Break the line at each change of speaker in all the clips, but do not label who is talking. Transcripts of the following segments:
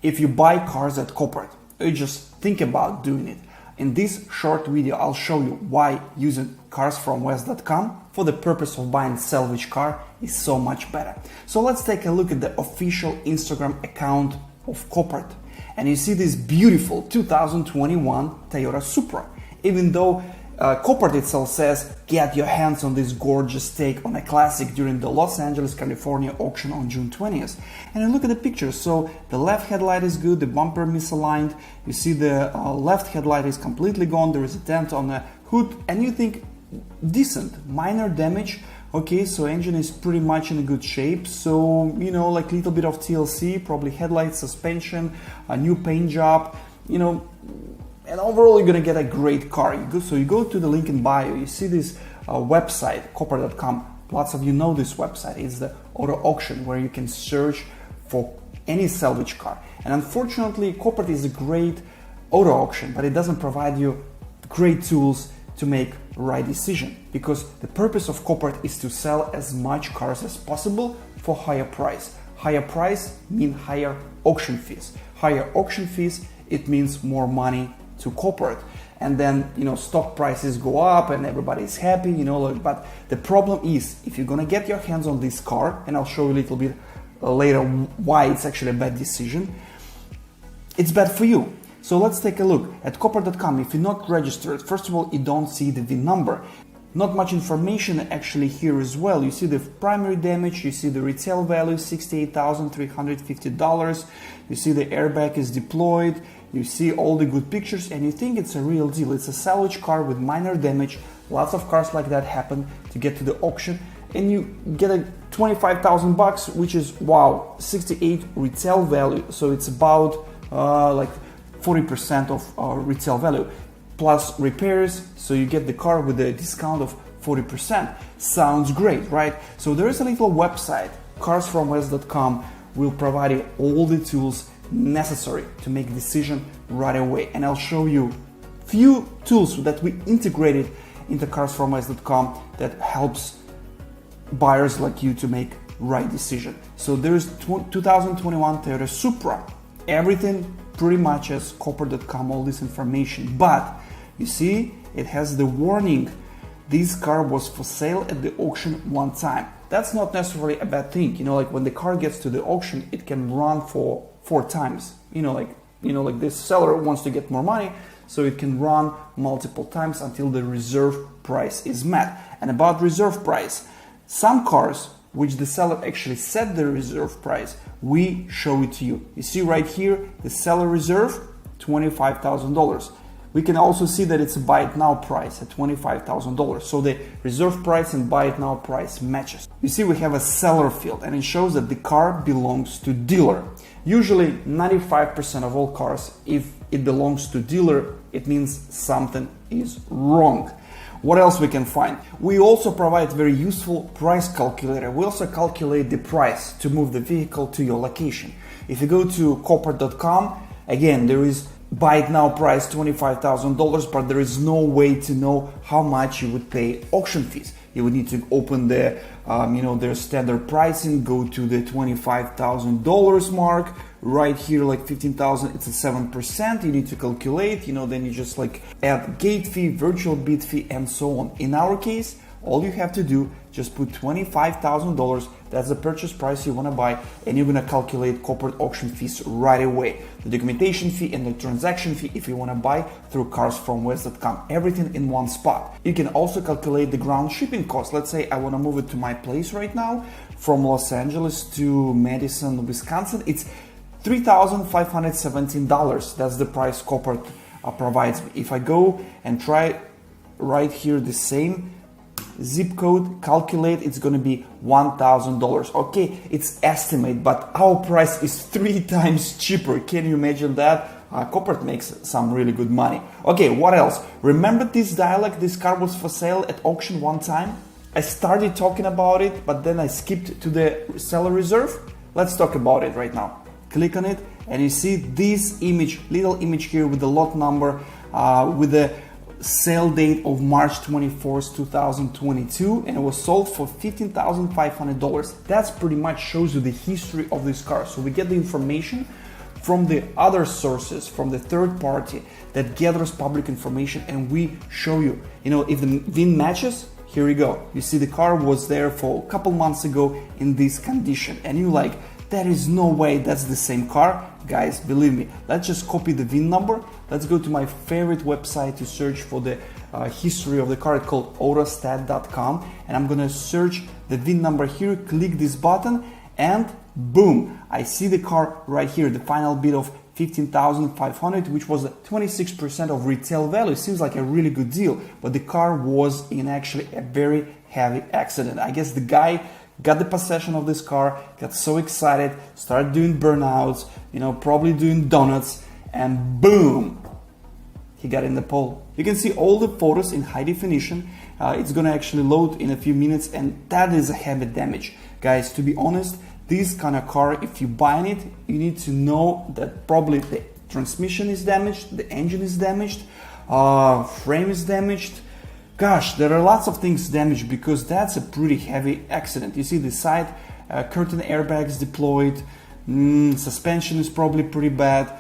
if you buy cars at Copart, you just think about doing it. In this short video, I'll show you why using carsfromwest.com for the purpose of buying salvage car is so much better. So let's take a look at the official Instagram account of Copart. And you see this beautiful 2021 Toyota Supra. Even though Copart itself says, get your hands on this gorgeous take on a classic during the Los Angeles, California auction on June 20th. And you look at the picture, so the left headlight is good, the bumper misaligned, you see the left headlight is completely gone, there is a dent on the hood, and you think, decent, minor damage. Okay, so engine is pretty much in a good shape, so, you know, like little bit of TLC, probably headlight, suspension, a new paint job, you know, and overall, you're gonna get a great car. So you go to the link in bio, you see this website, Copart.com. Lots of you know this website. It's the auto auction where you can search for any salvage car. And unfortunately, Copart is a great auto auction, but it doesn't provide you great tools to make right decision, because the purpose of Copart is to sell as much cars as possible for higher price. Higher price means higher auction fees. Higher auction fees, it means more money to Copart, and then, you know, stock prices go up and everybody's happy, you know. But the problem is, if you're gonna get your hands on this car, and I'll show you a little bit later why it's actually a bad decision, it's bad for you. So let's take a look at Copart.com. If you're not registered, first of all, you don't see the VIN number. Not much information actually here as well. You see the primary damage, you see the retail value, $68,350. You see the airbag is deployed, you see all the good pictures, and you think it's a real deal. It's a salvage car with minor damage. Lots of cars like that happen to get to the auction, and you get a 25,000 bucks, which is, wow, 68 retail value. So it's about like 40% of retail value. Plus repairs, so you get the car with a discount of 40%. Sounds great, right? So there is a little website, carsfromwest.com, will provide you all the tools necessary to make a decision right away. And I'll show you few tools that we integrated into carsfromwest.com that helps buyers like you to make right decision. So there's 2021 Toyota Supra, everything pretty much as Copart.com, all this information, but you see, it has the warning, this car was for sale at the auction one time. That's not necessarily a bad thing. You know, like when the car gets to the auction, it can run for 4 times. You know, like this seller wants to get more money, so it can run multiple times until the reserve price is met. And about reserve price, some cars which the seller actually set the reserve price, we show it to you. You see right here, the seller reserve, $25,000. We can also see that it's a buy it now price at $25,000. So the reserve price and buy it now price matches. You see, we have a seller field, and it shows that the car belongs to dealer. Usually 95% of all cars, if it belongs to dealer, it means something is wrong. What else we can find? We also provide very useful price calculator. We also calculate the price to move the vehicle to your location. If you go to Copart.com, again, there is buy it now price $25,000, but there is no way to know how much you would pay auction fees. You would need to open the, their standard pricing, go to the $25,000 mark. Right here, like 15,000, it's a 7%. You need to calculate, then you just like add gate fee, virtual bid fee, and so on. In our case, all you have to do, just put $25,000. That's the purchase price you want to buy, and you're going to calculate Copart auction fees right away. The documentation fee and the transaction fee if you want to buy through carsfromwest.com. Everything in one spot. You can also calculate the ground shipping cost. Let's say I want to move it to my place right now from Los Angeles to Madison, Wisconsin. It's $3,517. That's the price Copart provides me. If I go and try right here the same zip code, calculate, it's going to be $1,000. Okay, it's estimate, but our price is 3 times cheaper. Can you imagine that? Copart makes some really good money. Okay, what else? Remember this dialog? This car was for sale at auction one time. I started talking about it, but then I skipped to the seller reserve. Let's talk about it right now. Click on it, and you see this image, little image here with the lot number, with the sale date of March 24th, 2022, and it was sold for $15,500. That's pretty much shows you the history of this car. So we get the information from the other sources, from the third party that gathers public information, and we show you, if the VIN matches, here we go. You see the car was there for a couple months ago in this condition, and you're like, there is no way that's the same car. Guys, believe me, let's just copy the VIN number. Let's go to my favorite website to search for the history of the car. It's called autostat.com, and I'm gonna search the VIN number here, click this button, and boom, I see the car right here, the final bid of 15,500, which was 26% of retail value. Seems like a really good deal, but the car was in actually a very heavy accident. I guess the guy got the possession of this car, got so excited, started doing burnouts, probably doing donuts, and boom, he got in the pole. You can see all the photos in high definition. It's gonna actually load in a few minutes, and that is a heavy damage. Guys, to be honest, this kind of car, if you buy it, you need to know that probably the transmission is damaged, the engine is damaged, frame is damaged. Gosh, there are lots of things damaged, because that's a pretty heavy accident. You see the side curtain airbags deployed, suspension is probably pretty bad.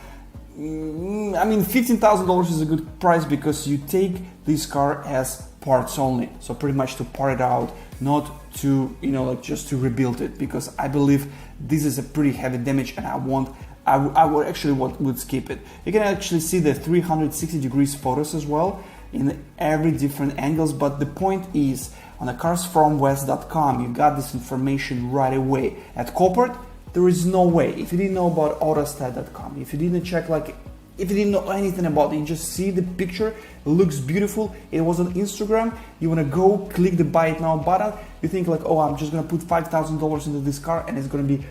I mean, $15,000 is a good price, because you take this car as parts only, so pretty much to part it out, not to just to rebuild it, because I believe this is a pretty heavy damage, and I would actually skip it. You can actually see the 360 degrees photos as well in every different angles, but the point is, on the carsfromwest.com you got this information right away. At Copart, there is no way. If you didn't know about autostat.com, if you didn't check, if you didn't know anything about it, you just see the picture, it looks beautiful, it was on Instagram, you want to go click the buy it now button, you think like, oh, I'm just going to put $5,000 into this car and it's going to be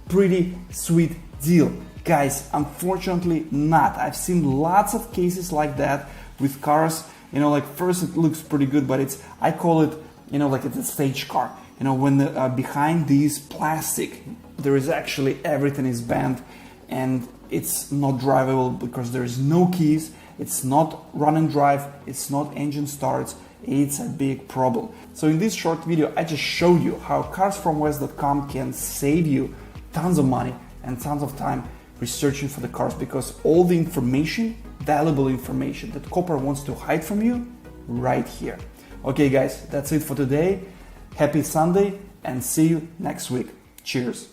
pretty sweet deal. Guys, unfortunately not. I've seen lots of cases like that with cars, first it looks pretty good, but I call it, it's a stage car. When behind these plastic, there is actually everything is bent, and it's not drivable because there is no keys, it's not run and drive, it's not engine starts, it's a big problem. So in this short video, I just showed you how carsfromwest.com can save you tons of money and tons of time researching for the cars, because all the information, valuable information that Copart wants to hide from you, right here. Okay guys, that's it for today. Happy Sunday, and see you next week. Cheers.